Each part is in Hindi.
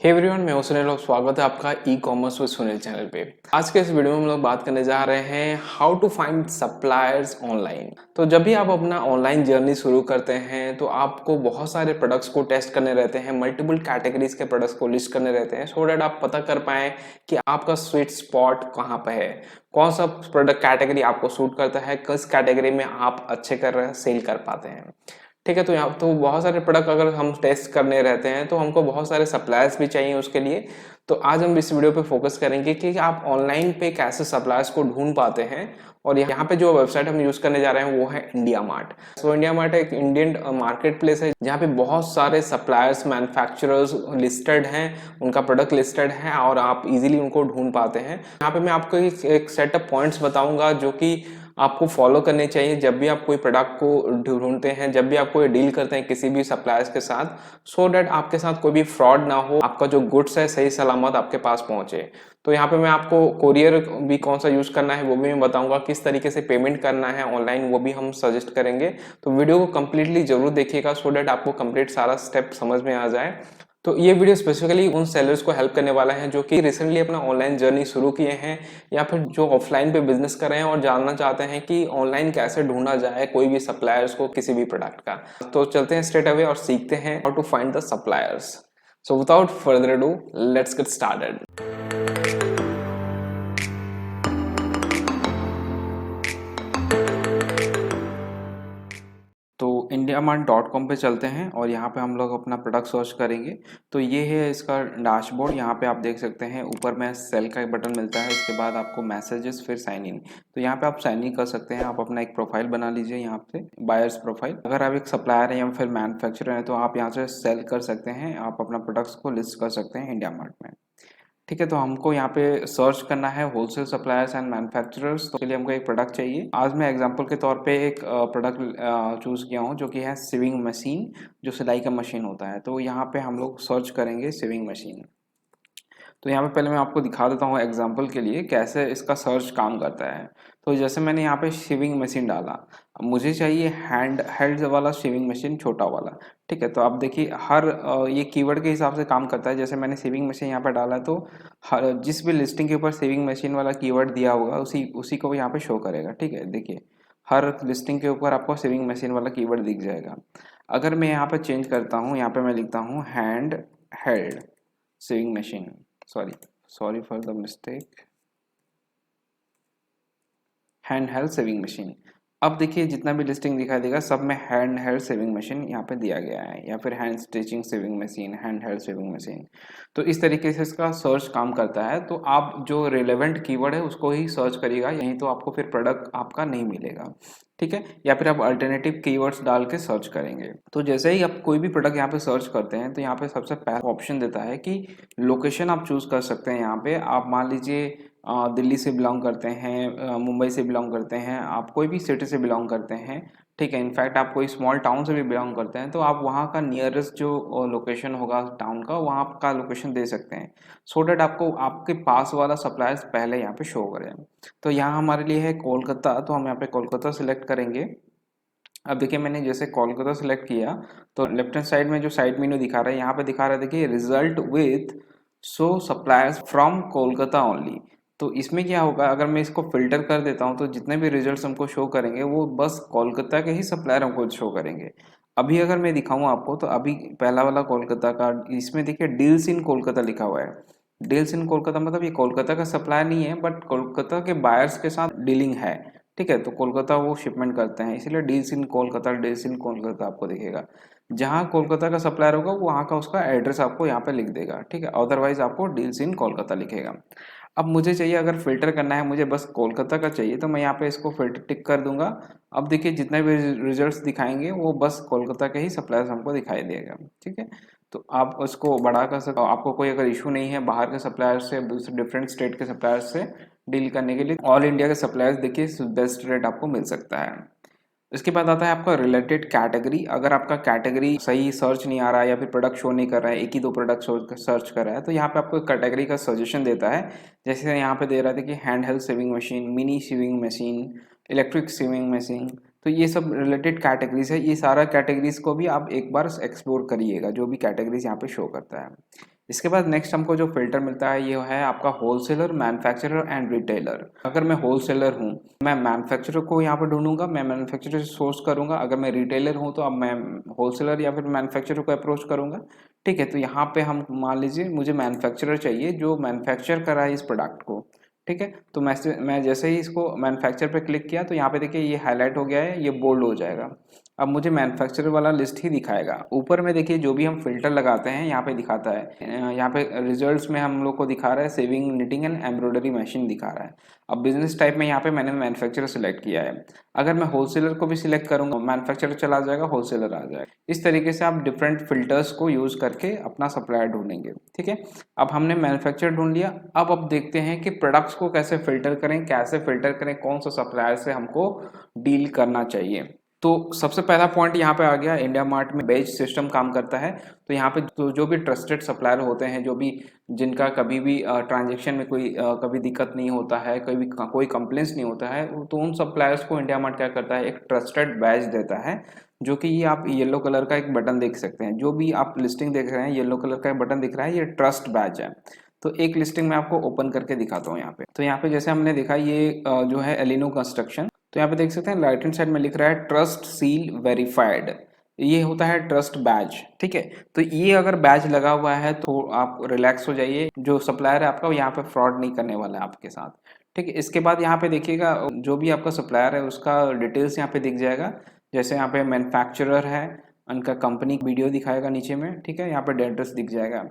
हे एवरीवन, मैं हूं सुनील और स्वागत है आपका e commerce with Sunil channel पे। आज के इस वीडियो में हम लोग बात करने जा रहे हैं how to find suppliers online. तो जब भी आप अपना ऑनलाइन जर्नी शुरू करते हैं तो आपको बहुत सारे प्रोडक्ट्स को टेस्ट करने रहते हैं, मल्टीपल कैटेगरीज के प्रोडक्ट्स को लिस्ट करने रहते हैं सो दैट आप पता कर पाएं कि आपका स्वीट स्पॉट कहाँ पे है, कौन सा प्रोडक्ट कैटेगरी आपको सूट करता है, किस कैटेगरी में आप अच्छे कर सेल कर पाते हैं। ठीक है, तो यहाँ तो बहुत सारे प्रोडक्ट अगर हम टेस्ट करने रहते हैं तो हमको बहुत सारे सप्लायर्स भी चाहिए उसके लिए। तो आज हम इस वीडियो पे फोकस करेंगे कि आप ऑनलाइन पे कैसे सप्लायर्स को ढूंढ पाते हैं। और यहाँ पे जो वेबसाइट हम यूज करने जा रहे हैं वो है India mart. So India mart एक इंडियन मार्केट प्लेस है जहाँ पे बहुत सारे सप्लायर्स मैन्युफैक्चरर्स लिस्टेड हैं, उनका प्रोडक्ट लिस्टेड है और आप इजीली उनको ढूंढ पाते हैं। यहाँ पे मैं आपको एक सेट ऑफ पॉइंट्स बताऊंगा जो कि आपको फॉलो करने चाहिए जब भी आप कोई प्रोडक्ट को ढूंढते हैं, जब भी आप कोई डील करते हैं किसी भी सप्लायर्स के साथ, सो दैट आपके साथ कोई भी फ्रॉड ना हो, आपका जो गुड्स है सही सलामत आपके पास पहुंचे। तो यहाँ पे मैं आपको कोरियर भी कौन सा यूज करना है वो भी मैं बताऊंगा, किस तरीके से पेमेंट करना है ऑनलाइन वो भी हम सजेस्ट करेंगे। तो वीडियो को कंप्लीटली जरूर देखिएगा सो दैट आपको कंप्लीट सारा स्टेप समझ में आ जाए। तो ये वीडियो स्पेसिफिकली उन सेलर्स को हेल्प करने वाला है जो कि रिसेंटली अपना ऑनलाइन जर्नी शुरू किए हैं या फिर जो ऑफलाइन पे बिजनेस कर रहे हैं और जानना चाहते हैं कि ऑनलाइन कैसे ढूंढा जाए कोई भी सप्लायर्स को किसी भी प्रोडक्ट का। तो चलते हैं स्ट्रेट अवे और सीखते हैं how to find the suppliers. So without further ado, let's get started. तो indiamart.com पे चलते हैं और यहाँ पे हम लोग अपना प्रोडक्ट सर्च करेंगे। तो ये है इसका डैशबोर्ड। यहाँ पे आप देख सकते हैं ऊपर में सेल का एक बटन मिलता है, इसके बाद आपको मैसेजेस फिर साइन इन। तो यहाँ पे आप साइन इन कर सकते हैं। आप अपना एक प्रोफाइल बना लीजिए यहाँ पे, बायर्स प्रोफाइल। अगर आप एक सप्लायर हैं या फिर मैन्युफैक्चरर हैं तो आप यहाँ से सेल कर सकते हैं, आप अपना प्रोडक्ट्स को लिस्ट कर सकते हैं इंडिया मार्ट में। ठीक है, तो हमको यहाँ पे सर्च करना है होलसेल सप्लायर्स एंड मैन्युफैक्चरर्स। तो के लिए हमको एक प्रोडक्ट चाहिए। आज मैं एग्जांपल के तौर पे एक प्रोडक्ट चूज किया हूँ जो कि है सिविंग मशीन, जो सिलाई का मशीन होता है। तो यहाँ पे हम लोग सर्च करेंगे सिविंग मशीन। तो यहाँ पे पहले मैं आपको दिखा देता हूँ एग्जांपल के लिए कैसे इसका सर्च काम करता है। तो जैसे मैंने यहाँ पे शेविंग मशीन डाला, अब मुझे चाहिए हैंड हेल्ड वाला शेविंग मशीन, छोटा वाला। ठीक है, तो आप देखिए हर ये कीवर्ड के हिसाब से काम करता है। जैसे मैंने शेविंग मशीन यहाँ पे डाला है तो हर जिस भी लिस्टिंग के ऊपर शेविंग मशीन वाला कीवर्ड दिया होगा उसी उसी को यहाँ पे शो करेगा। ठीक है, देखिए हर लिस्टिंग के ऊपर आपको शेविंग मशीन वाला कीवर्ड दिख जाएगा। अगर मैं यहाँ पे चेंज करता हूँ, यहाँ पे मैं लिखता हूँ hand held shaving machine, sorry for the mistake, hand held saving machine. अब देखिए जितना भी लिस्टिंग दिखाई देगा सब में हैंड हेल्ड सेविंग मशीन यहाँ पे दिया गया है, या फिर hand stitching saving machine, hand held saving machine. तो इस तरीके से इसका सर्च काम करता है। तो आप जो रिलेवेंट कीवर्ड है उसको ही सर्च करिएगा, यहीं तो आपको फिर प्रोडक्ट आपका नहीं मिलेगा। ठीक है, या फिर आप अल्टरनेटिव कीवर्ड्स डाल के सर्च करेंगे। तो जैसे ही आप कोई भी प्रोडक्ट यहाँ पे सर्च करते हैं तो यहाँ पे सबसे पहला ऑप्शन देता है कि लोकेशन आप चूज कर सकते हैं। यहाँ पे आप मान लीजिए दिल्ली से बिलोंग करते हैं, मुंबई से बिलोंग करते हैं, आप कोई भी सिटी से बिलोंग करते हैं। ठीक है, इनफैक्ट आप कोई स्मॉल टाउन से भी बिलोंग करते हैं तो आप वहाँ का नियरेस्ट जो लोकेशन होगा टाउन का, वहाँ का लोकेशन दे सकते हैं सो डैट आपको आपके पास वाला सप्लायर्स पहले यहाँ पे शो करें। तो यहाँ हमारे लिए है कोलकाता, तो हम यहाँ पे कोलकाता सिलेक्ट करेंगे। अब देखिए मैंने जैसे कोलकाता सेलेक्ट किया तो लेफ्ट हैंड साइड में जो साइड मेन्यू दिखा रहा है यहाँ पे दिखा रहा है, देखिए result with show suppliers from Kolkata only. तो इसमें क्या होगा, अगर मैं इसको फिल्टर कर देता हूँ तो जितने भी रिजल्ट्स हमको शो करेंगे वो बस कोलकाता के ही सप्लायर हमको शो करेंगे। अभी अगर मैं दिखाऊँ आपको तो अभी पहला वाला कोलकाता का, इसमें देखिए डील्स इन कोलकाता लिखा हुआ है। डील्स इन कोलकाता मतलब ये कोलकाता का सप्लायर नहीं है बट कोलकाता के बायर्स के साथ डीलिंग है। ठीक है, तो कोलकाता वो शिपमेंट करते हैं, इसीलिए deals in Kolkata, deals in Kolkata आपको दिखेगा। जहाँ कोलकाता का सप्लायर होगा वहाँ का उसका एड्रेस आपको यहाँ पे लिख देगा। ठीक है, अदरवाइज आपको डील्स इन कोलकाता लिखेगा। अब मुझे चाहिए, अगर फिल्टर करना है मुझे बस कोलकाता का चाहिए तो मैं यहाँ पे इसको फिल्टर टिक कर दूंगा। अब देखिए जितने भी रिजल्ट्स दिखाएंगे वो बस कोलकाता के ही सप्लायर्स हमको दिखाई देगा। ठीक है, तो आप उसको बढ़ा कर सकते हो। आपको कोई अगर इशू नहीं है बाहर के सप्लायर से, दूसरे डिफरेंट स्टेट के सप्लायर से डील करने के लिए, ऑल इंडिया के सप्लायर्स देखिए बेस्ट रेट आपको मिल सकता है। इसके बाद आता है आपका रिलेटेड कैटेगरी। अगर आपका कैटेगरी सही सर्च नहीं आ रहा है या फिर प्रोडक्ट शो नहीं कर रहा है, एक ही दो प्रोडक्ट सर्च कर रहा है, तो यहाँ पे आपको कैटेगरी का सजेशन देता है। जैसे यहाँ पे दे रहा था कि hand held saving machine, mini saving machine, electric saving machine. तो ये सब रिलेटेड कैटेगरीज है। ये सारा कैटेगरीज को भी आप एक बार एक्सप्लोर करिएगा, जो भी कैटेगरीज यहाँ पे शो करता है। इसके बाद नेक्स्ट हमको जो फ़िल्टर मिलता है ये है आपका होलसेलर, मैन्युफैक्चरर एंड रिटेलर। अगर मैं होलसेलर हूँ, मैं मैन्युफैक्चरर को यहाँ पे ढूँढूँगा, मैं मैन्युफैक्चरर से सोर्स करूँगा। अगर मैं रिटेलर हूँ तो अब मैं होलसेलर या फिर मैन्युफैक्चरर को अप्रोच करूँगा। ठीक है, तो यहाँ पे हम मान लीजिए मुझे मैन्युफैक्चरर चाहिए जो मैन्युफैक्चर करा है इस प्रोडक्ट को। ठीक है, तो मैं जैसे ही इसको मैन्युफैक्चर पे क्लिक किया तो यहाँ पे देखिए ये हाईलाइट हो गया है, ये बोल्ड हो जाएगा। अब मुझे मैन्युफैक्चरर वाला लिस्ट ही दिखाएगा। ऊपर में देखिए जो भी हम फ़िल्टर लगाते हैं यहाँ पे दिखाता है। यहाँ पे रिजल्ट्स में हम लोग को दिखा रहा है saving knitting and embroidery machine दिखा रहा है। अब बिजनेस टाइप में यहाँ पे मैंने मैन्युफैक्चरर सेलेक्ट किया है। अगर मैं होलसेलर को भी सिलेक्ट करूँगा, मैन्युफैक्चरर चला जाएगा, होलसेलर आ जाएगा। इस तरीके से आप डिफरेंट फिल्टर्स को यूज़ करके अपना सप्लायर ढूंढेंगे। ठीक है, अब हमने मैन्युफैक्चरर ढूंढ लिया। अब देखते हैं कि प्रोडक्ट्स को कैसे फ़िल्टर करें, कैसे फ़िल्टर करें, कौन सा सप्लायर से हमको डील करना चाहिए। तो सबसे पहला पॉइंट यहाँ पे आ गया, इंडिया मार्ट में बैच सिस्टम काम करता है। तो यहाँ पे जो भी ट्रस्टेड सप्लायर होते हैं, जो भी जिनका कभी भी ट्रांजेक्शन में कोई कभी दिक्कत नहीं होता है, कोई कंप्लेंट्स नहीं होता है, तो उन सप्लायर्स को इंडिया मार्ट क्या करता है, एक ट्रस्टेड बैच देता है। जो कि ये आप येलो कलर का एक बटन देख सकते हैं, जो भी आप लिस्टिंग देख रहे हैं येलो कलर का एक बटन दिख रहा है, ये ट्रस्ट बैच है। तो एक लिस्टिंग मैं आपको ओपन करके दिखाता हूँ यहाँ पे। तो यहाँ पे जैसे हमने देखा ये जो है एलिनो कंस्ट्रक्शन। तो यहाँ पे देख सकते हैं राइट हैंड साइड में लिख रहा है ट्रस्ट सील वेरीफाइड। ये होता है ट्रस्ट बैज। ठीक है, तो ये अगर बैज लगा हुआ है तो आप रिलैक्स हो जाइए, जो सप्लायर है आपका यहाँ पे फ्रॉड नहीं करने वाला है आपके साथ। ठीक है, इसके बाद यहाँ पे देखिएगा जो भी आपका सप्लायर है उसका डिटेल्स यहाँ पे दिख जाएगा। जैसे यहाँ पे मैन्युफैक्चरर है, उनका कंपनी वीडियो दिखाएगा नीचे में। ठीक है, यहाँ पे एड्रेस दिख जाएगा।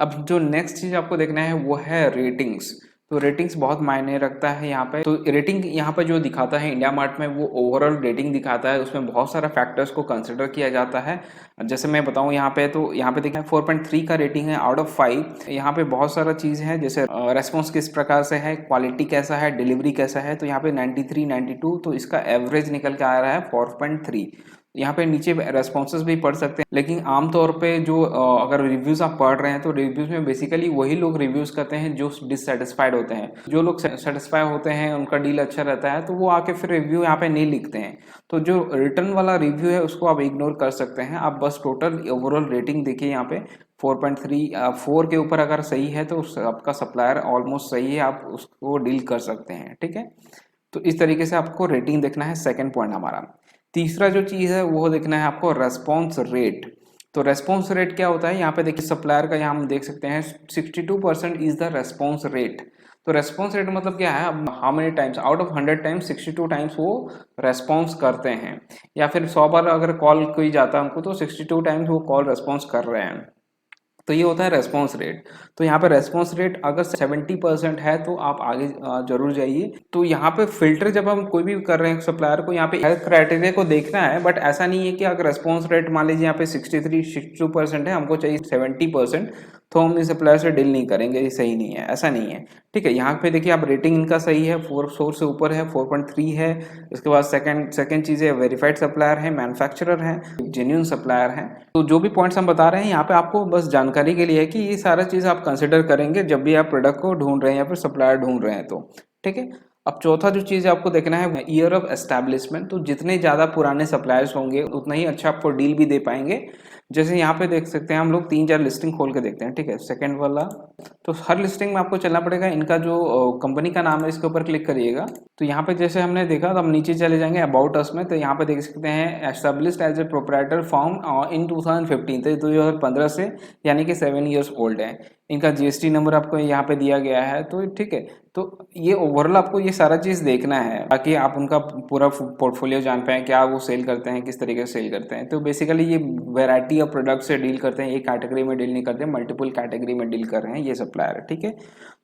अब जो नेक्स्ट चीज आपको देखना है वो है रेटिंग्स। तो रेटिंग्स बहुत मायने रखता है यहाँ पे। तो रेटिंग यहाँ पे जो दिखाता है इंडिया मार्ट में, वो ओवरऑल रेटिंग दिखाता है। उसमें बहुत सारा फैक्टर्स को कंसिडर किया जाता है। जैसे मैं बताऊँ यहाँ पे, तो यहाँ पे देखिए 4.3 का रेटिंग है आउट ऑफ 5। यहाँ पे बहुत सारा चीज़ है, जैसे रेस्पॉन्स किस प्रकार से है, क्वालिटी कैसा है, डिलीवरी कैसा है। तो यहाँ पे 93, 92, तो इसका एवरेज निकल के आ रहा है 4.3। यहाँ पे नीचे रेस्पॉन्सेस भी पढ़ सकते हैं, लेकिन आमतौर पे जो अगर रिव्यूज आप पढ़ रहे हैं तो रिव्यूज में बेसिकली वही लोग रिव्यूज करते हैं जो डिससेटिस्फाइड होते हैं। जो लोग सेटिस्फाई होते हैं, उनका डील अच्छा रहता है, तो वो आके फिर रिव्यू यहाँ पे नहीं लिखते हैं। तो जो रिटर्न वाला रिव्यू है उसको आप इग्नोर कर सकते हैं। आप बस टोटल ओवरऑल रेटिंग देखिए यहाँ पे 4.3, 4 के ऊपर अगर सही है तो आपका सप्लायर ऑलमोस्ट सही है, आप उसको डील कर सकते हैं। ठीक है, तो इस तरीके से आपको रेटिंग देखना है। सेकेंड पॉइंट हमारा। तीसरा जो चीज़ है वो देखना है आपको रेस्पॉन्स रेट। तो रेस्पॉन्स रेट क्या होता है, यहाँ पे देखिए सप्लायर का यहाँ हम देख सकते हैं 62% इज द रेस्पॉन्स रेट। तो रेस्पॉन्स रेट मतलब क्या है, अब how many times out of 100 times 62 times वो रेस्पॉन्स करते हैं, या फिर 100 बार अगर कॉल कोई जाता है उनको तो 62 टाइम्स वो कॉल रेस्पॉन्स कर रहे हैं। तो ये होता है रेस्पॉन्स रेट। तो यहाँ पे रेस्पॉन्स रेट अगर 70% है तो आप आगे जरूर जाइए। तो यहाँ पे फिल्टर जब हम कोई भी कर रहे हैं सप्लायर को, यहाँ पे हेल्थ क्राइटेरिया को देखना है, बट ऐसा नहीं है कि अगर रेस्पॉन्स रेट मान लीजिए यहाँ पे 62% है, हमको चाहिए 70%, तो हम इस सप्लायर से डील नहीं करेंगे, ये सही नहीं है, ऐसा नहीं है। ठीक है, यहाँ पे देखिए आप रेटिंग इनका सही है, 4 से ऊपर है, 4.3 है। इसके बाद सेकंड चीज़ है वेरीफाइड सप्लायर है, मैन्युफैक्चरर है, जेन्युइन सप्लायर है। तो जो भी पॉइंट्स हम बता रहे हैं यहाँ पे आपको बस जानकारी के लिए है कि ये सारा चीज़ आप कंसिडर करेंगे जब भी आप प्रोडक्ट को ढूंढ रहे हैं या फिर सप्लायर ढूंढ रहे हैं तो। ठीक है, अब चौथा जो चीज़ आपको देखना है ईयर ऑफ एस्टैब्लिशमेंट। तो जितने ज़्यादा पुराने सप्लायर्स होंगे उतना ही अच्छा आपको डील भी दे पाएंगे। जैसे यहाँ पे देख सकते हैं हम लोग 3-4 लिस्टिंग खोल के देखते हैं। ठीक है, सेकंड वाला, तो हर लिस्टिंग में आपको चलना पड़ेगा। इनका जो कंपनी का नाम है इसके ऊपर क्लिक करिएगा। तो यहाँ पे जैसे हमने देखा तो हम नीचे चले जाएंगे अबाउट अस में। तो यहाँ पे देख सकते हैं established as a proprietor form in 2015, तो 2015 से, यानी कि 7 ईयर्स ओल्ड है। इनका जीएसटी नंबर आपको यहाँ पे दिया गया है। तो ठीक है, तो ये ओवरऑल आपको ये सारा चीज़ देखना है ताकि आप उनका पूरा पोर्टफोलियो जान पाएँ, क्या वो सेल करते हैं, किस तरीके से सेल करते हैं। तो बेसिकली ये वैरायटी ऑफ प्रोडक्ट से डील करते हैं, एक कैटेगरी में डील नहीं करते, मल्टीपल कैटेगरी में डील कर रहे हैं ये सप्लायर। ठीक है,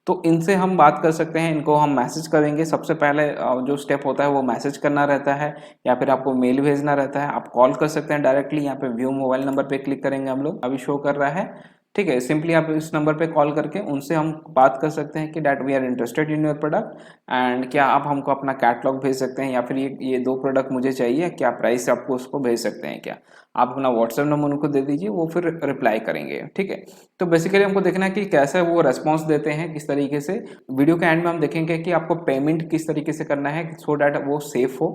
तो इनसे हम बात कर सकते हैं, इनको हम मैसेज करेंगे। सबसे पहले जो स्टेप होता है वो मैसेज करना रहता है, या फिर आपको मेल भेजना रहता है। आप कॉल कर सकते हैं डायरेक्टली, यहाँ पे व्यू मोबाइल नंबर पे क्लिक करेंगे हम लोग, अभी शो कर रहा है। ठीक है, सिंपली आप इस नंबर पे कॉल करके उनसे हम बात कर सकते हैं कि that we are interested in your product, and क्या आप हमको अपना कैटलॉग भेज सकते हैं, या फिर ये 2 प्रोडक्ट मुझे चाहिए, क्या प्राइस आपको उसको भेज सकते हैं क्या। आप अपना व्हाट्सएप नंबर उनको दे दीजिए, वो फिर रिप्लाई करेंगे। ठीक है, तो बेसिकली हमको देखना है कि कैसे वो रेस्पॉन्स देते हैं, किस तरीके से। वीडियो के एंड में हम देखेंगे कि आपको पेमेंट किस तरीके से करना है सो डैट वो सेफ हो।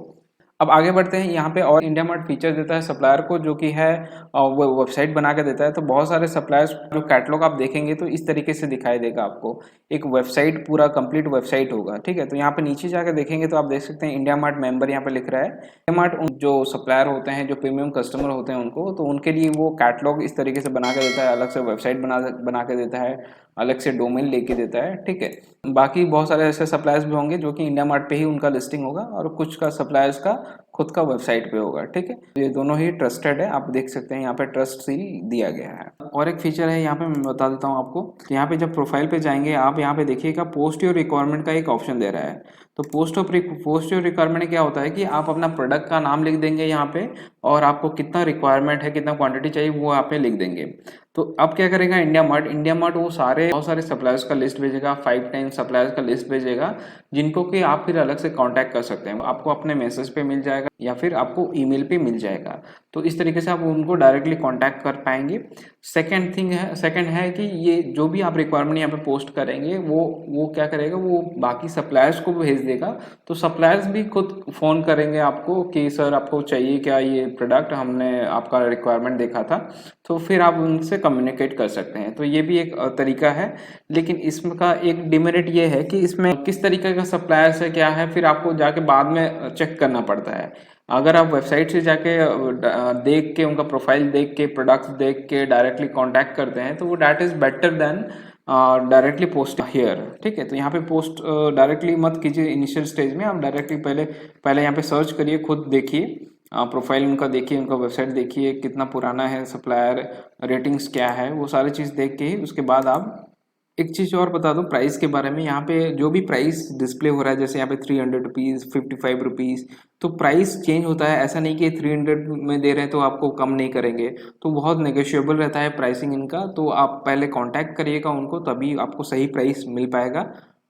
अब आगे बढ़ते हैं, यहाँ पे और इंडिया मार्ट फीचर देता है सप्लायर को, जो कि है वो वेबसाइट बना के देता है। तो बहुत सारे सप्लायर्स जो कैटलॉग आप देखेंगे तो इस तरीके से दिखाई देगा आपको, एक वेबसाइट, पूरा कंप्लीट वेबसाइट होगा, ठीक है। तो यहाँ पे नीचे जाकर देखेंगे तो आप देख सकते हैं इंडिया मार्ट मेंबर यहाँ पे लिख रहा है। इंडिया मार्ट जो सप्लायर होते हैं, जो प्रीमियम कस्टमर होते हैं उनको, तो उनके लिए वो कैटलॉग इस तरीके से बना के देता है, अलग से वेबसाइट बना के देता है, अलग से डोमेन लेके देता है, ठीक है। बाकी बहुत सारे ऐसे सप्लायर्स भी होंगे जो कि इंडिया मार्ट पे ही उनका लिस्टिंग होगा, और कुछ का सप्लायर्स का खुद का वेबसाइट पे होगा, ठीक है। ये दोनों ही ट्रस्टेड है, आप देख सकते हैं यहाँ पे ट्रस्ट सील दिया गया है। और एक फीचर है यहाँ पे, मैं बता देता हूँ आपको। यहाँ पे जब प्रोफाइल पे जाएंगे आप, यहाँ पे देखिएगा पोस्ट योर रिक्वायरमेंट का एक ऑप्शन दे रहा है। तो पोस्ट योर रिक्वायरमेंट क्या होता है कि आप अपना प्रोडक्ट का नाम लिख देंगे यहाँ पे, और आपको कितना रिक्वायरमेंट है, कितना क्वांटिटी चाहिए, वो यहाँ पे लिख देंगे। तो अब क्या करेगा इंडिया मार्ट वो बहुत सारे सप्लायर्स का लिस्ट भेजेगा, 5-10 सप्लायर्स का लिस्ट भेजेगा, जिनको कि आप फिर अलग से कांटेक्ट कर सकते हैं। आपको अपने मैसेज पे मिल जाएगा या फिर आपको ईमेल पे मिल जाएगा। तो इस तरीके से आप उनको डायरेक्टली कांटेक्ट कर पाएंगे। सेकंड है कि ये जो भी आप रिक्वायरमेंट यहाँ पे पोस्ट करेंगे, वो क्या करेगा, वो बाकी सप्लायर्स को भेज देगा। तो सप्लायर्स भी खुद फ़ोन करेंगे आपको कि सर आपको चाहिए क्या ये प्रोडक्ट, हमने आपका रिक्वायरमेंट देखा था। तो फिर आप उनसे कम्युनिकेट कर सकते हैं। तो ये भी एक तरीका है। लेकिन इसका एक डिमेरिट ये है कि इसमें किस तरीके का सप्लायर्स है, क्या है, फिर आपको जाके बाद में चेक करना पड़ता है। अगर आप वेबसाइट से जाके देख के, उनका प्रोफाइल देख के, प्रोडक्ट्स देख के डायरेक्टली कांटेक्ट करते हैं, तो वो that is better than directly post here, ठीक है। तो यहाँ पे पोस्ट डायरेक्टली मत कीजिए इनिशियल स्टेज में। आप डायरेक्टली पहले यहाँ पे सर्च करिए, खुद देखिए, प्रोफाइल उनका देखिए, उनका वेबसाइट देखिए, कितना पुराना है सप्लायर, रेटिंग्स क्या है, वो सारी चीज़ देख के ही उसके बाद आप। एक चीज़ और बता दूं प्राइस के बारे में, यहाँ पे जो भी प्राइस डिस्प्ले हो रहा है, जैसे यहाँ पे 300 रुपीज़, 55 रुपीज़, तो प्राइस चेंज होता है। ऐसा नहीं कि 300 में दे रहे हैं तो आपको कम नहीं करेंगे। तो बहुत नेगोशिएबल रहता है प्राइसिंग इनका। तो आप पहले कांटेक्ट करिएगा उनको, तभी आपको सही प्राइस मिल पाएगा।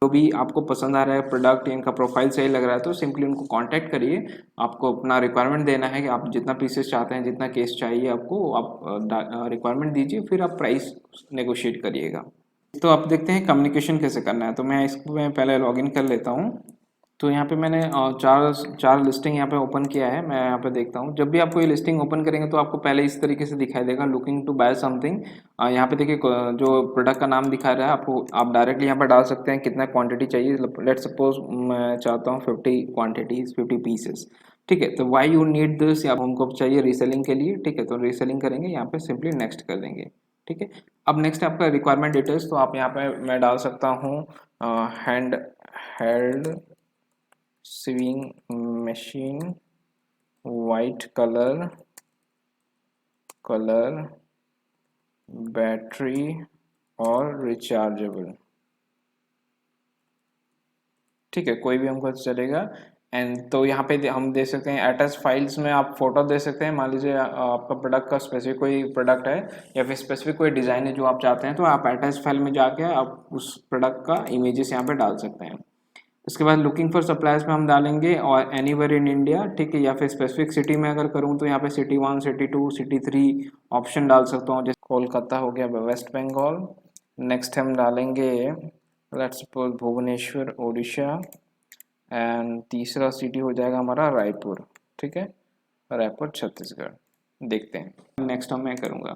जो भी आपको पसंद आ रहा है प्रोडक्ट, इनका प्रोफाइल सही लग रहा है, तो सिंपली उनको कांटेक्ट करिए। आपको अपना रिक्वायरमेंट देना है कि आप जितना पीसेस चाहते हैं, जितना केस चाहिए आपको, आप रिक्वायरमेंट दीजिए, फिर आप प्राइस नेगोशिएट करिएगा। तो आप देखते हैं कम्युनिकेशन कैसे करना है। तो मैं इसको मैं पहले लॉगिन कर लेता हूँ। तो यहाँ पे मैंने चार लिस्टिंग यहाँ पे ओपन किया है। मैं यहाँ पे देखता हूँ, जब भी आप कोई लिस्टिंग ओपन करेंगे तो आपको पहले इस तरीके से दिखाई देगा, लुकिंग टू बाय समथिंग। यहाँ पे देखिए जो प्रोडक्ट का नाम दिखा रहा है आपको, आप डायरेक्टली यहाँ पर डाल सकते हैं कितना क्वांटिटी चाहिए। लेट सपोज मैं चाहता हूँ 50 क्वान्टिटीज, 50 पीसेस, ठीक है। तो वाई यू नीड दिस, या हमको चाहिए रीसेलिंग के लिए, ठीक है। तो रीसेलिंग करेंगे, यहाँ पे सिंपली नेक्स्ट कर देंगे, ठीक है। अब नेक्स्ट आपका रिक्वायरमेंट डिटेल्स, तो आप यहाँ पे मैं डाल सकता हूँ hand held saving machine, white colour, battery और रिचार्जेबल, ठीक है, कोई भी हमको चलेगा। एंड तो यहाँ पे हम दे सकते हैं अटैच फाइल्स में, आप फोटो दे सकते हैं। मान लीजिए आपका प्रोडक्ट का स्पेसिफिक कोई प्रोडक्ट है या फिर स्पेसिफिक कोई डिज़ाइन है जो आप चाहते हैं, तो आप अटैच फाइल में जाके आप उस प्रोडक्ट का इमेजेस यहाँ पे डाल सकते हैं। उसके बाद लुकिंग फॉर सप्लायर्स में हम डालेंगे और एनीवेयर इन इंडिया, ठीक है, या फिर स्पेसिफिक सिटी में अगर करूँ तो यहाँ पे सिटी 1, सिटी 2, सिटी 3 ऑप्शन डाल सकता हूँ। जैसे कोलकाता हो गया, वेस्ट बंगाल। नेक्स्ट हम डालेंगे let's suppose Bhubaneswar Orissa, and तीसरा सिटी हो जाएगा हमारा रायपुर, ठीक है, रायपुर छत्तीसगढ़। देखते हैं नेक्स्ट हम मैं करूँगा।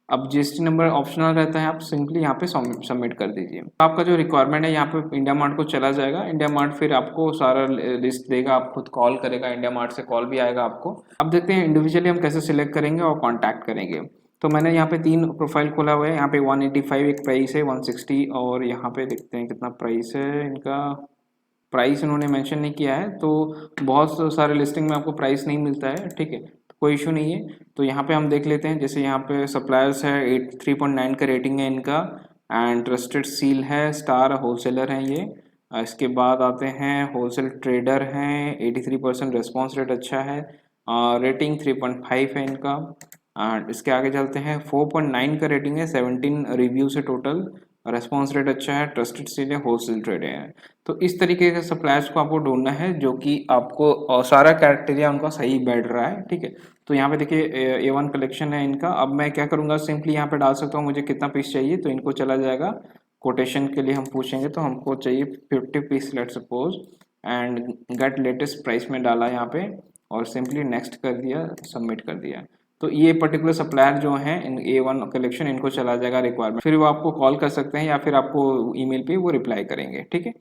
अब जीएसटी नंबर ऑप्शनल रहता है, आप सिंपली यहाँ पे सबमिट कर दीजिए। आपका जो रिक्वायरमेंट है यहाँ पे इंडिया मार्ट को चला जाएगा। इंडिया मार्ट फिर आपको सारा लिस्ट देगा, आप खुद कॉल करेगा, इंडिया मार्ट से कॉल भी आएगा आपको। अब देखते हैं इंडिविजुअली हम कैसे सिलेक्ट करेंगे और कॉन्टैक्ट करेंगे। तो मैंने यहाँ पे 3 प्रोफाइल खोला हुआ है। यहाँ पे 185 एक प्राइस है, 160, और यहाँ पे देखते हैं कितना प्राइस है इनका। प्राइस इन्होंने मेंशन नहीं किया है, तो बहुत सारे लिस्टिंग में आपको प्राइस नहीं मिलता है, ठीक है, कोई इशू नहीं है। तो यहाँ पे हम देख लेते हैं, जैसे यहाँ पे सप्लायर्स है 3.9 का रेटिंग है इनका, एंड ट्रस्टेड सील है, स्टार होलसेलर हैं ये। इसके बाद आते हैं होलसेल ट्रेडर हैं, 83% रेस्पॉन्स रेट अच्छा है, रेटिंग 3.5 है इनका। एंड इसके आगे चलते हैं, 4.9 का रेटिंग है, 17 रिव्यूज है टोटल, रेस्पॉन्स रेट अच्छा है, ट्रस्टेड सील है, होलसेल ट्रेड है। तो इस तरीके के सप्लायर्स को आपको ढूंढना है जो कि आपको सारा क्राइटेरिया उनका सही बैठ रहा है, ठीक है। तो यहाँ पे देखिए A1 कलेक्शन है इनका। अब मैं क्या करूँगा, सिंपली यहाँ पे डाल सकता हूँ मुझे कितना पीस चाहिए, तो इनको चला जाएगा कोटेशन के लिए। हम पूछेंगे तो हमको चाहिए 50 piece let suppose, and get latest price में डाला यहाँ पे, और सिंपली नेक्स्ट कर दिया, सबमिट कर दिया। तो ये पर्टिकुलर सप्लायर जो हैं इन A1 कलेक्शन इनको चला जाएगा रिक्वायरमेंट, फिर वो आपको कॉल कर सकते हैं या फिर आपको ईमेल पे वो रिप्लाई करेंगे। ठीक है,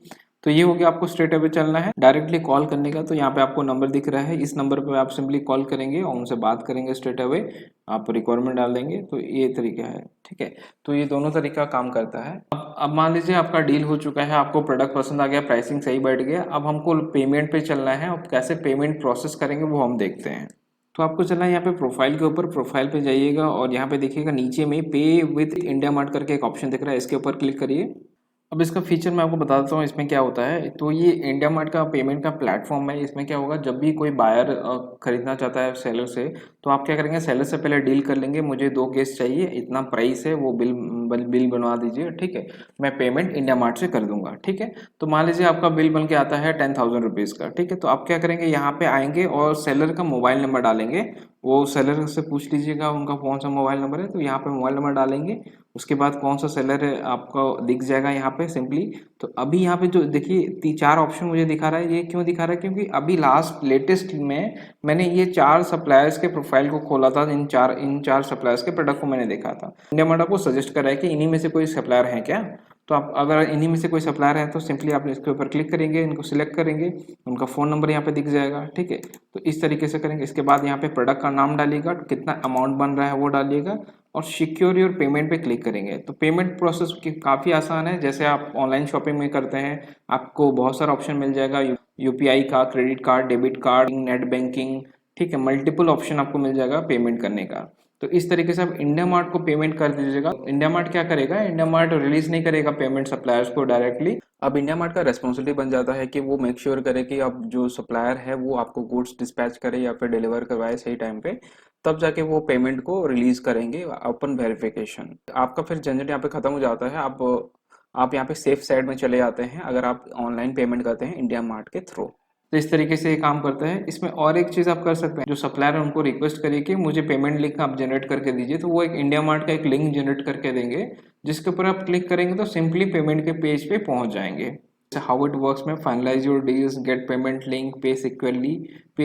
तो ये हो गया, आपको स्ट्रेट अवे चलना है डायरेक्टली कॉल करने का। तो यहाँ पे आपको नंबर दिख रहा है, इस नंबर पे आप सिंपली कॉल करेंगे और उनसे बात करेंगे स्ट्रेट अवे, आप रिक्वायरमेंट डाल देंगे। तो ये तरीका है। ठीक है, तो ये दोनों तरीका काम करता है। अब मान लीजिए आपका डील हो चुका है, आपको प्रोडक्ट पसंद आ गया, प्राइसिंग सही बैठ गया, अब हमको पेमेंट पे चलना है और कैसे पेमेंट प्रोसेस करेंगे वो हम देखते हैं। तो आपको चलना है यहाँ पे प्रोफाइल के ऊपर, प्रोफाइल पे जाइएगा और यहाँ पे देखिएगा नीचे में पे विथ इंडिया मार्ट करके एक ऑप्शन दिख रहा है, इसके ऊपर क्लिक करिए। अब इसका फीचर मैं आपको बता देता हूँ इसमें क्या होता है। तो ये इंडिया मार्ट का पेमेंट का प्लेटफॉर्म है। इसमें क्या होगा, जब भी कोई बायर खरीदना चाहता है सेलर से, तो आप क्या करेंगे, सेलर से पहले डील कर लेंगे, मुझे 2 केस चाहिए, इतना प्राइस है, वो बिल बनवा दीजिए। ठीक है, मैं पेमेंट इंडिया मार्ट से कर दूंगा। ठीक है, तो मान लीजिए आपका बिल बन के आता है 10,000 रुपीज़ का। ठीक है, तो आप क्या करेंगे, यहाँ पे आएंगे और सेलर का मोबाइल नंबर डालेंगे। वो सेलर से पूछ लीजिएगा उनका कौन सा मोबाइल नंबर है, तो यहाँ पे मोबाइल नंबर डालेंगे। उसके बाद कौन सा सेलर है आपको दिख जाएगा यहाँ पे सिंपली। तो अभी यहाँ पे जो देखिए 4 ऑप्शन मुझे दिखा रहा है, ये क्यों दिखा रहा है, क्योंकि अभी लास्ट लेटेस्ट में मैंने ये 4 सप्लायर्स के प्रोफाइल को खोला था, इन चार सप्लायर्स के प्रोडक्ट को मैंने देखा था। इंडिया मार्ट आपको सजेस्ट कर रहा है कि इन्हीं में से कोई सप्लायर है क्या। तो आप अगर इन्हीं में से कोई सप्लायर है तो सिंपली आप इसके ऊपर क्लिक करेंगे, इनको सिलेक्ट करेंगे, उनका फ़ोन नंबर यहाँ पे दिख जाएगा। ठीक है, तो इस तरीके से करेंगे। इसके बाद यहाँ पे प्रोडक्ट का नाम डालिएगा, कितना अमाउंट बन रहा है वो डालिएगा और सिक्योर योर पेमेंट पे क्लिक करेंगे। तो पेमेंट प्रोसेस काफ़ी आसान है, जैसे आप ऑनलाइन शॉपिंग में करते हैं, आपको बहुत सारा ऑप्शन मिल जाएगा, यूपीआई का, credit card, debit card, net banking. ठीक है, मल्टीपल ऑप्शन आपको मिल जाएगा पेमेंट करने का। तो इस तरीके से आप इंडिया मार्ट को पेमेंट कर दीजिएगा। इंडिया मार्ट क्या करेगा, इंडिया मार्ट रिलीज नहीं करेगा पेमेंट सप्लायर्स को डायरेक्टली। अब इंडिया मार्ट का रेस्पॉन्सिबिलिटी बन जाता है कि वो मेक श्योर करे कि अब जो सप्लायर है वो आपको गुड्स डिस्पैच करे या फिर डिलीवर करवाए सही टाइम पे, तब जाके वो पेमेंट को रिलीज करेंगे अपन वेरिफिकेशन। आपका फिर झंझट यहाँ पे खत्म हो जाता है। आप यहाँ पे सेफ साइड में चले जाते हैं अगर आप ऑनलाइन पेमेंट करते हैं इंडिया मार्ट के थ्रू। तो इस तरीके से ये काम करता है। इसमें और एक चीज़ आप कर सकते हैं, जो सप्लायर है उनको रिक्वेस्ट करिए कि मुझे पेमेंट लिंक आप जनरेट करके दीजिए, तो वो एक इंडिया मार्ट का एक लिंक जनरेट करके देंगे, जिसके ऊपर आप क्लिक करेंगे तो सिंपली पेमेंट के पेज पे पहुंच जाएंगे। हाउ इट वर्क्स में, finalise your deals, get payment link, pay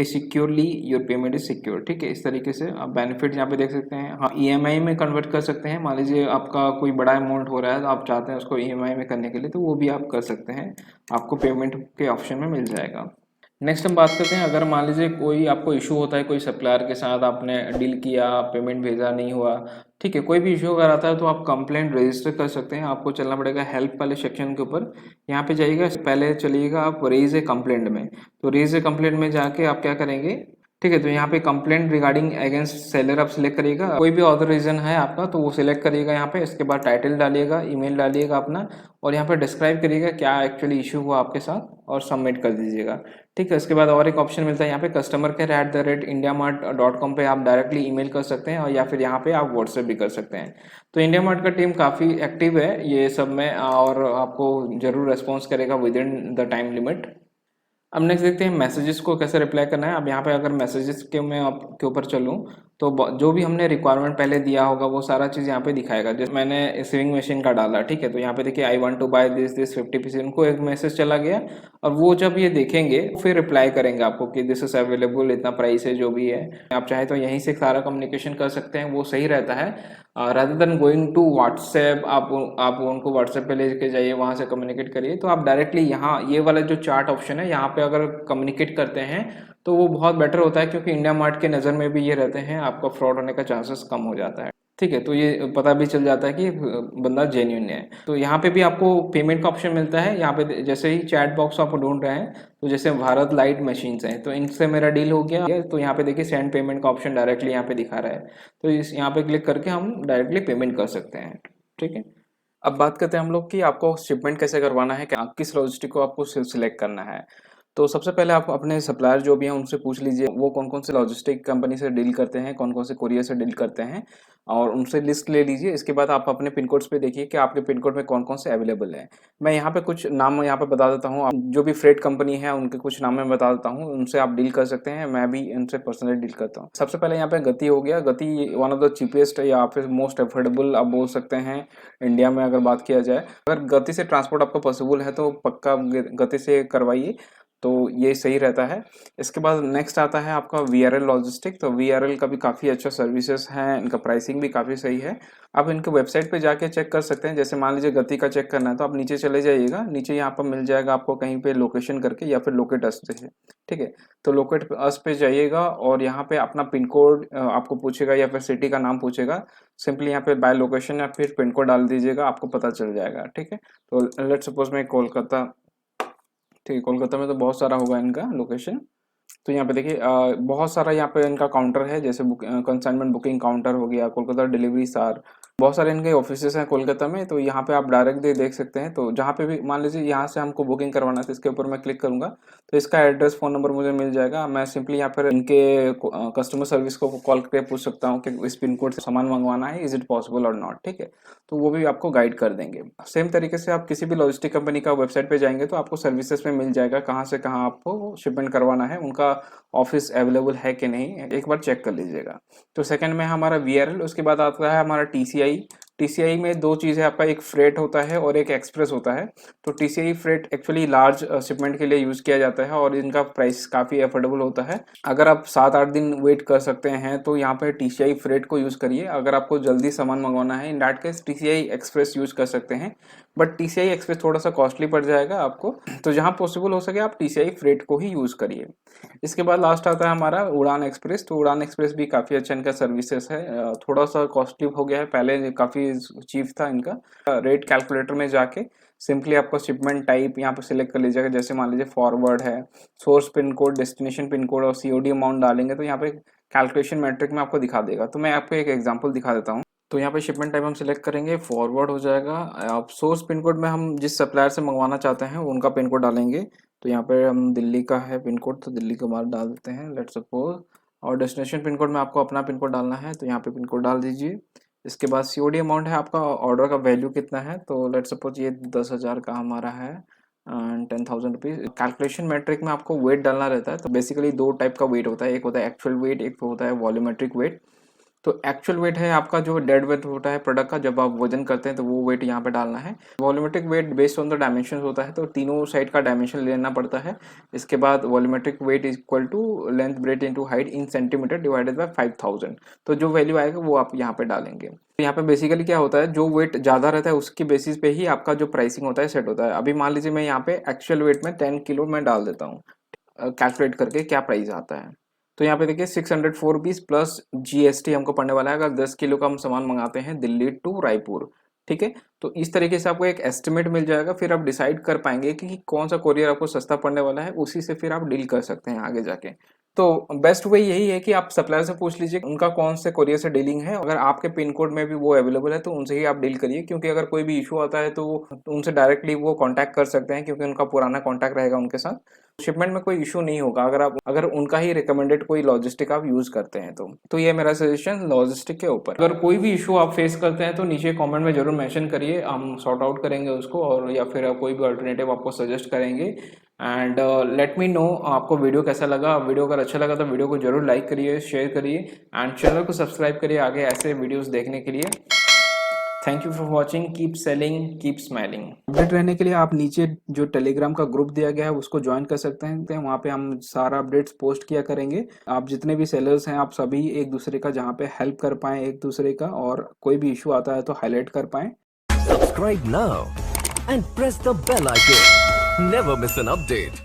securely, your payment is secure. ठीक है, इस तरीके से आप बेनिफिट यहाँ पे देख सकते हैं। हाँ, ईएमआई में कन्वर्ट कर सकते हैं। मान लीजिए आपका कोई बड़ा अमाउंट हो रहा है तो आप चाहते हैं उसको ईएमआई में करने के लिए, तो वो भी आप कर सकते हैं, आपको पेमेंट के ऑप्शन में मिल जाएगा। नेक्स्ट हम बात करते हैं, अगर मान लीजिए कोई आपको इशू होता है, कोई सप्लायर के साथ आपने डील किया, पेमेंट भेजा नहीं हुआ, ठीक है, कोई भी इशू अगर आता है तो आप कंप्लेंट रजिस्टर कर सकते हैं। आपको चलना पड़ेगा हेल्प वाले सेक्शन के ऊपर, यहाँ पे जाइएगा, पहले चलिएगा आप रेज ए कंप्लेंट में। तो रेज ए कंप्लेंट में जाके आप क्या करेंगे, ठीक है, तो यहाँ पे कंप्लेंट रिगार्डिंग अगेंस्ट सेलर आप सिलेक्ट करिएगा, कोई भी अदर रीजन है आपका तो वो सिलेक्ट करिएगा यहाँ पे। इसके बाद टाइटल डालिएगा, ईमेल डालिएगा अपना, और यहाँ पे डिस्क्राइब करिएगा क्या एक्चुअली इशू हुआ आपके साथ और सबमिट कर दीजिएगा। ठीक है, उसके बाद और एक ऑप्शन मिलता है यहाँ पे customer@indiamart.com पे आप डायरेक्टली ईमेल कर सकते हैं, और या फिर यहाँ पे आप व्हाट्सएप भी कर सकते हैं। तो इंडिया मार्ट का टीम काफ़ी एक्टिव है ये सब में, और आपको जरूर रेस्पॉन्स करेगा with in the time limit. अब नेक्स्ट देखते हैं मैसेजेस को कैसे रिप्लाई करना है। अब यहाँ पे अगर मैसेजेस के मैं आपके ऊपर चलूँ तो जो भी हमने रिक्वायरमेंट पहले दिया होगा वो सारा चीज़ यहाँ पे दिखाएगा। जैसे मैंने सेविंग मशीन का डाला, ठीक है, तो यहाँ पे देखिए I want to buy this 50%, उनको एक मैसेज चला गया, और वो जब ये देखेंगे फिर रिप्लाई करेंगे आपको कि दिस इज अवेलेबल, इतना प्राइस है, जो भी है। आप चाहे तो यहीं से सारा कम्युनिकेशन कर सकते हैं, वो सही रहता है। Rather than going to WhatsApp, आप उनको व्हाट्सएप पे लेके जाइए, वहाँ से कम्युनिकेट करिए। तो आप डायरेक्टली यहाँ ये वाला जो चार्ट ऑप्शन है यहाँ पे अगर कम्युनिकेट करते हैं तो वो बहुत बेटर होता है, क्योंकि इंडिया मार्ट के नज़र में भी ये रहते हैं, आपका फ्रॉड होने का चांसेस कम हो जाता है। ठीक है, तो ये पता भी चल जाता है कि बंदा जेन्युइन है। तो यहाँ पे भी आपको पेमेंट का ऑप्शन मिलता है। यहाँ पे जैसे ही चैट बॉक्स आप ढूंढ रहे हैं, तो जैसे भारत लाइट मशीन्स हैं, तो इनसे मेरा डील हो गया, तो यहाँ पे देखिए सेंड पेमेंट का ऑप्शन डायरेक्टली यहाँ पे दिखा रहा है। तो इस यहाँ पे क्लिक करके हम डायरेक्टली पेमेंट कर सकते हैं। ठीक है, अब बात करते हैं हम लोग कि आपको शिपमेंट कैसे करवाना है, किस लॉजिस्टिक को आपको सिलेक्ट करना है। तो सबसे पहले आप अपने सप्लायर जो भी हैं उनसे पूछ लीजिए वो कौन कौन से लॉजिस्टिक कंपनी से डील करते हैं, कौन कौन से कुरियर से डील करते हैं, और उनसे लिस्ट ले लीजिए। इसके बाद आप अपने पिन कोड्स पे देखिए कि आपके पिन कोड में कौन कौन से अवेलेबल है। मैं यहाँ पे कुछ नाम यहाँ पे बता देता हूँ, जो भी फ्रेट कंपनी है उनके कुछ नाम मैं बता देता हूँ, उनसे आप डील कर सकते हैं। मैं भी इनसे पर्सनली डील करता हूँ। सबसे पहले यहाँ पे गति हो गया। गति वन ऑफ द चीपेस्ट या फिर मोस्ट अफोर्डेबल आप बोल सकते हैं इंडिया में अगर बात किया जाए। अगर गति से ट्रांसपोर्ट आपका पॉसिबल है तो पक्का गति से करवाइए। तो ये सही रहता है। इसके बाद नेक्स्ट आता है आपका वीआरएल लॉजिस्टिक। तो वीआरएल का भी काफ़ी अच्छा सर्विसेज है, इनका प्राइसिंग भी काफ़ी सही है। आप इनके वेबसाइट पे जाके चेक कर सकते हैं। जैसे मान लीजिए गति का चेक करना है तो आप नीचे चले जाइएगा, नीचे यहाँ पर मिल जाएगा आपको कहीं पे लोकेशन करके, या फिर लोकेट अस से, ठीक है। तो लोकेट अस पे जाइएगा और यहाँ पे अपना पिन कोड आपको पूछेगा या फिर सिटी का नाम पूछेगा। सिंपली यहाँ पे बाय लोकेशन या फिर पिन कोड डाल दीजिएगा, आपको पता चल जाएगा, ठीक है। तो लेट्स सपोज मैं कोलकाता, ठीक है, कोलकाता में तो बहुत सारा होगा इनका लोकेशन। तो यहाँ पे देखिए बहुत सारा यहाँ पे इनका काउंटर है, जैसे कंसाइनमेंट बुकिंग काउंटर हो गया, कोलकाता डिलीवरी सार, बहुत सारे इनके ऑफिसेस हैं कोलकाता में। तो यहाँ पे आप डायरेक्ट देख सकते हैं। तो जहाँ पे भी मान लीजिए यहाँ से हमको बुकिंग करवाना है तो इसके ऊपर मैं क्लिक करूंगा तो इसका एड्रेस फ़ोन नंबर मुझे मिल जाएगा। मैं सिंपली यहाँ पर इनके कस्टमर सर्विस को कॉल करके पूछ सकता हूँ कि इस पिन कोड से सामान मंगवाना है, इज इट पॉसिबल और नॉट, ठीक है। तो वो भी आपको गाइड कर देंगे। सेम तरीके से आप किसी भी लॉजिस्टिक कंपनी का वेबसाइट पे जाएंगे तो आपको सर्विसेज में मिल जाएगा कहाँ से कहाँ आपको शिपमेंट करवाना है, उनका ऑफिस अवेलेबल है कि नहीं, एक बार चेक कर लीजिएगा। तो सेकंड में हमारा वीआरएल, उसके बाद आता है हमारा टीसीआई। टीसीआई में दो चीज़ें, आपका एक फ्रेट होता है और एक एक्सप्रेस होता है। तो TCI freight actually large shipment के लिए यूज़ किया जाता है और इनका प्राइस काफ़ी अफोर्डेबल होता है। अगर आप 7-8 दिन वेट कर सकते हैं तो यहाँ पे टीसीआई फ्रेट को यूज़ करिए। अगर आपको जल्दी सामान मंगवाना है in that case TCI express use कर सकते हैं, बट टीसीआई एक्सप्रेस थोड़ा सा कॉस्टली पड़ जाएगा आपको। तो जहाँ पॉसिबल हो सके आप टीसीआई फ्रेट को ही यूज़ करिए। इसके बाद लास्ट आता है हमारा उड़ान एक्सप्रेस। तो उड़ान एक्सप्रेस भी काफ़ी अच्छा इनका सर्विसेज है, थोड़ा सा कॉस्टली हो गया है, पहले काफ़ी चीप था इनका। रेट कैलकुलेटर में जाके सिंपली आपको शिपमेंट टाइप यहाँ पर सिलेक्ट कर लीजिएगा। जैसे मान लीजिए फॉरवर्ड है, source pin code, destination pin code और सीओडी अमाउंट डालेंगे तो यहाँ पे कैलकुलेशन मैट्रिक में आपको दिखा देगा। तो मैं आपको एक एग्जांपल दिखा देता हूँ। तो यहाँ पे शिपमेंट टाइप हम सिलेक्ट करेंगे, फॉरवर्ड हो जाएगा। अब सोर्स पिन कोड में हम जिस सप्लायर से मंगवाना चाहते हैं उनका पिन कोड डालेंगे। तो यहाँ पे हम दिल्ली का है पिन कोड तो दिल्ली का बार डाल देते हैं, लेट्स सपोज। और डेस्टिनेशन पिन कोड में आपको अपना पिन कोड डालना है तो यहाँ पे पिन कोड डाल दीजिए। इसके बाद सीओडी अमाउंट है आपका, ऑर्डर का वैल्यू कितना है, तो लेट्स सपोज ये 10,000 का हमारा है एंड 10,000 रुपीज़। कैलकुलेशन मैट्रिक में आपको वेट डालना रहता है। तो बेसिकली दो टाइप का वेट होता है, एक होता है एक्चुअल वेट, एक होता है वॉल्यूमेट्रिक वेट। तो एक्चुअल वेट है आपका जो डेड वेट होता है प्रोडक्ट का, जब आप वजन करते हैं तो वो वेट यहाँ पे डालना है। Volumetric weight based on the dimension होता है, तो तीनों साइड का डायमेंशन लेना पड़ता है। इसके बाद volumetric weight is equal to length breadth into height in centimetre divided by 5000। तो जो वैल्यू आएगा वो आप यहाँ पे डालेंगे। तो यहाँ पे बेसिकली क्या होता है, जो वेट ज़्यादा रहता है उसके बेसिस पे ही आपका जो प्राइसिंग होता है सेट होता है। अभी मान लीजिए मैं यहाँ पे एक्चुअल वेट में 10 किलो में डाल देता हूँ, कैलकुलेट करके क्या प्राइस आता है। तो यहाँ पे देखिए 604 रुपीज़ प्लस जीएसटी हमको पड़ने वाला है अगर 10 किलो का हम सामान मंगाते हैं दिल्ली टू रायपुर, ठीक है। तो इस तरीके से आपको एक एस्टिमेट मिल जाएगा, फिर आप डिसाइड कर पाएंगे कि कौन सा कोरियर आपको सस्ता पड़ने वाला है, उसी से फिर आप डील कर सकते हैं आगे जाके। तो बेस्ट वे यही है कि आप सप्लायर से पूछ लीजिए उनका कौन से कोरियर से डीलिंग है। अगर आपके पिन कोड में भी वो अवेलेबल है तो उनसे ही आप डील करिए, क्योंकि अगर कोई भी इशू आता है तो उनसे डायरेक्टली वो कांटेक्ट कर सकते हैं, क्योंकि उनका पुराना कांटेक्ट रहेगा उनके साथ। शिपमेंट में कोई इशू नहीं होगा अगर उनका ही रिकमेंडेड कोई लॉजिस्टिक आप यूज करते हैं तो ये मेरा सजेशन लॉजिस्टिक के ऊपर। अगर कोई भी इशू आप फेस करते हैं तो नीचे कमेंट में जरूर मेंशन करिए, हम सॉर्ट आउट करेंगे उसको, और या फिर कोई भी अल्टरनेटिव आपको सजेस्ट करेंगे। एंड लेट मी नो आपको वीडियो कैसा लगा। वीडियो अगर अच्छा लगा तो वीडियो को जरूर लाइक करिए, शेयर करिए एंड चैनल को सब्सक्राइब करिए आगे ऐसे वीडियोस देखने के लिए। Thank you for watching, keep selling, keep smiling. Update रहने के लिए आप नीचे जो टेलीग्राम का ग्रुप दिया गया है उसको ज्वाइन कर सकते हैं, वहाँ पे हम सारा अपडेट्स पोस्ट किया करेंगे। आप जितने भी सेलर्स हैं आप सभी एक दूसरे का जहाँ पे हेल्प कर पाएं एक दूसरे का, और कोई भी इशू आता है तो हाईलाइट कर पाएं। Subscribe now and press the bell icon. Never miss an update.